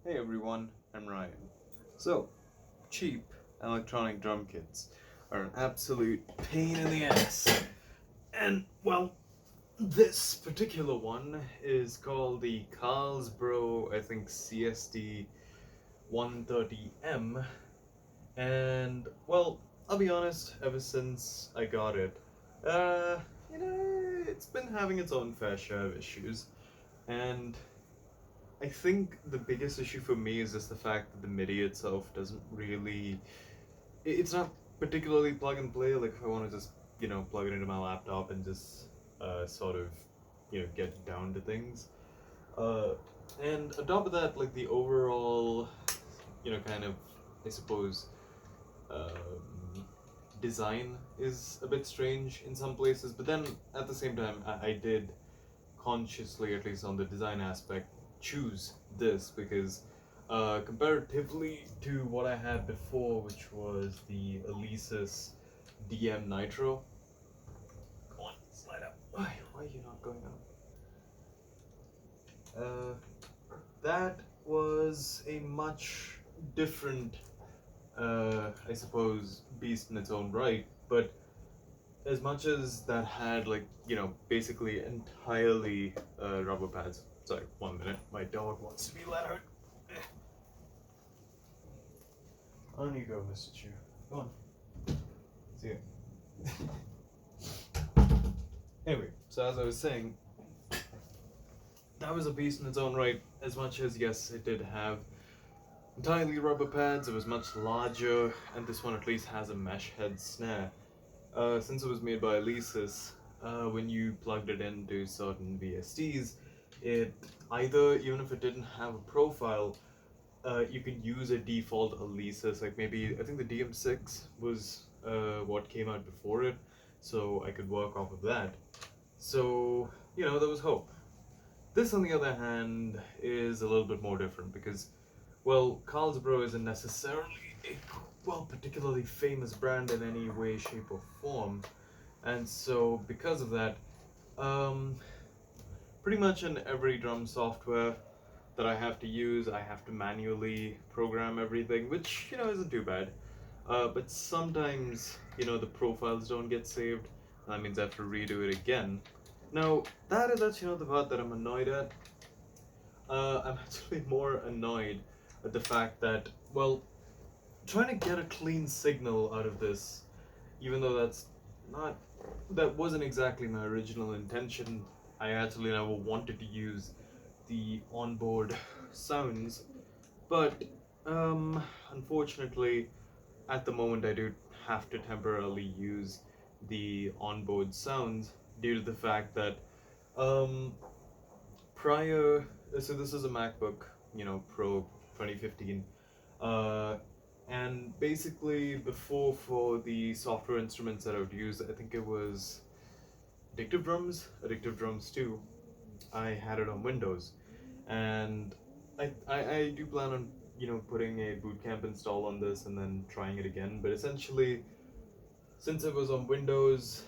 Hey everyone, I'm Ryan. So, cheap electronic drum kits are an absolute pain in the ass. And, well, this particular one is called the Carlsbro, I think, CSD 130M. And, well, I'll be honest, ever since I got it, it's been having its own fair share of issues. And I think the biggest issue for me is just the fact that the MIDI itself doesn't really. It's not particularly plug and play. Like if I want to just plug it into my laptop and just sort of get down to things. Uh, and on top of that, like the overall kind of I suppose um, design is a bit strange in some places. But then at the same time, I did consciously, at least on the design aspect, choose this because comparatively to what I had before, which was the Alesis DM Nitro. Come on, slide up. Why are you not going up? That was a much different, I suppose, beast in its own right, but as much as that had basically entirely rubber pads. Sorry, 1 minute. My dog wants to be let out. On you go, Mr. Chu. Go on. See ya. Anyway, so as I was saying, that was a beast in its own right. As much as yes, it did have entirely rubber pads, it was much larger, and this one at least has a mesh head snare. Since it was made by Alesis, when you plugged it into certain VSTs, it either, even if it didn't have a profile, you can use a default Alesis, like maybe, I think the DM6 was what came out before it, so I could work off of that. So, there was hope. This, on the other hand, is a little bit more different because, well, Carlsbro isn't necessarily a particularly famous brand in any way, shape, or form, and so because of that, um, pretty much in every drum software that I have to use, I have to manually program everything, which isn't too bad. But sometimes the profiles don't get saved, and that means I have to redo it again. Now that is actually not the part that I'm annoyed at. I'm actually more annoyed at the fact that, well, trying to get a clean signal out of this, even though that wasn't exactly my original intention. I actually never wanted to use the onboard sounds, but unfortunately, at the moment I do have to temporarily use the onboard sounds due to the fact that um, prior, so this is a MacBook, Pro 2015, uh, and basically before, for the software instruments that I would use, I think it was Addictive Drums 2. I had it on Windows, and I do plan on putting a bootcamp install on this and then trying it again. But essentially, since it was on Windows,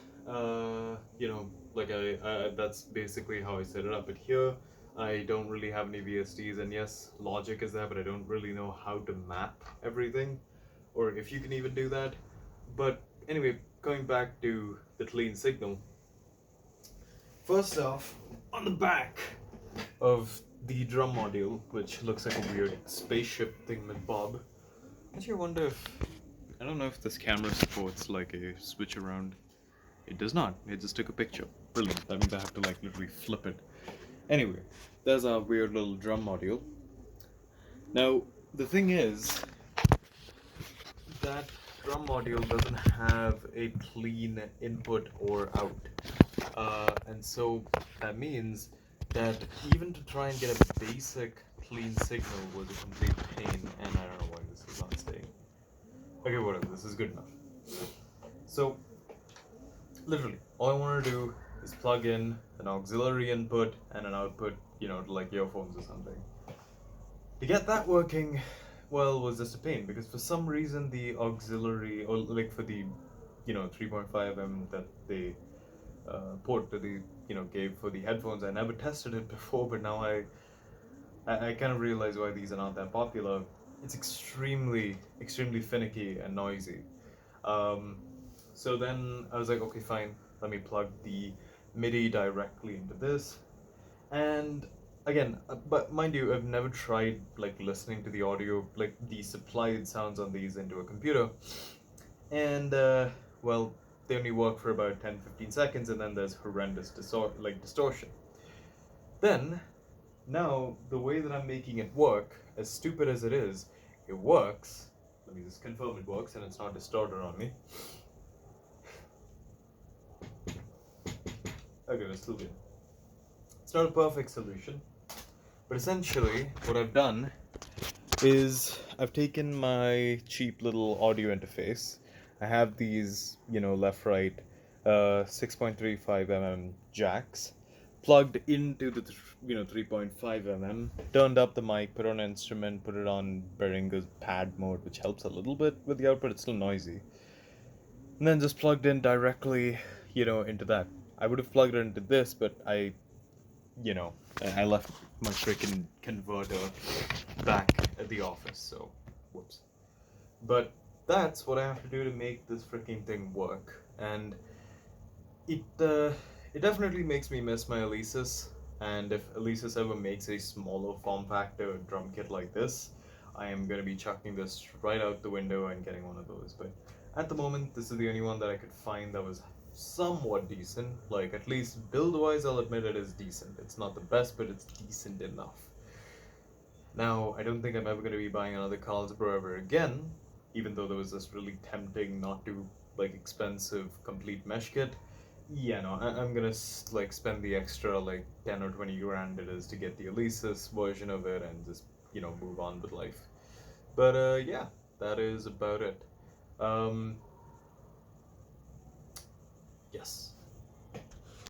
that's basically how I set it up. But here, I don't really have any VSTs, and yes, Logic is there, but I don't really know how to map everything, or if you can even do that. But anyway, going back to the clean signal. First off, on the back of the drum module, which looks like a weird spaceship thing with Bob. Actually, I wonder if I don't know if this camera supports like a switch around. It does not. It just took a picture. Brilliant. That means I have to like literally flip it. Anyway, there's our weird little drum module. Now, the thing is that drum module doesn't have a clean input or out. And so that means that even to try and get a basic clean signal was a complete pain, and I don't know why this is not staying. Okay, whatever, this is good enough. So, literally, all I want to do is plug in an auxiliary input and an output, to like earphones or something. To get that working, well, was just a pain because for some reason the auxiliary, or like for the, 3.5mm that they port that they gave for the headphones, I never tested it before, but now I I kind of realize why these are not that popular. It's extremely finicky and noisy. Um, so then I was like, okay, fine, let me plug the MIDI directly into this. And again, but mind you, I've never tried like listening to the audio, like the supplied sounds on these into a computer. And well, they only work for about 10-15 seconds, and then there's horrendous distortion. Then, now, the way that I'm making it work, as stupid as it works. Let me just confirm it works and it's not distorted on me. Okay, we're still good. It's not a perfect solution, but essentially, what I've done is I've taken my cheap little audio interface. I have these, left right 6.35 mm jacks plugged into the 3.5 mm, turned up the mic, put on an instrument, put it on Behringer's pad mode, which helps a little bit with the output. It's still noisy. And then just plugged in directly, into that. I would have plugged it into this, but you know, I left my freaking converter back at the office, so whoops. But that's what I have to do to make this freaking thing work, and it it definitely makes me miss my Alesis. And if Alesis ever makes a smaller form factor drum kit like this, I am gonna be chucking this right out the window and getting one of those. But at the moment, this is the only one that I could find that was somewhat decent. Like, at least build-wise, I'll admit it is decent. It's not the best, but it's decent enough. Now, I don't think I'm ever going to be buying another Carlsbro ever again, even though there was this really tempting, not too like expensive complete mesh kit. Yeah, no, I'm gonna like spend the extra like 10 or 20 grand it is to get the Alesis version of it and just move on with life. But yeah, that is about it.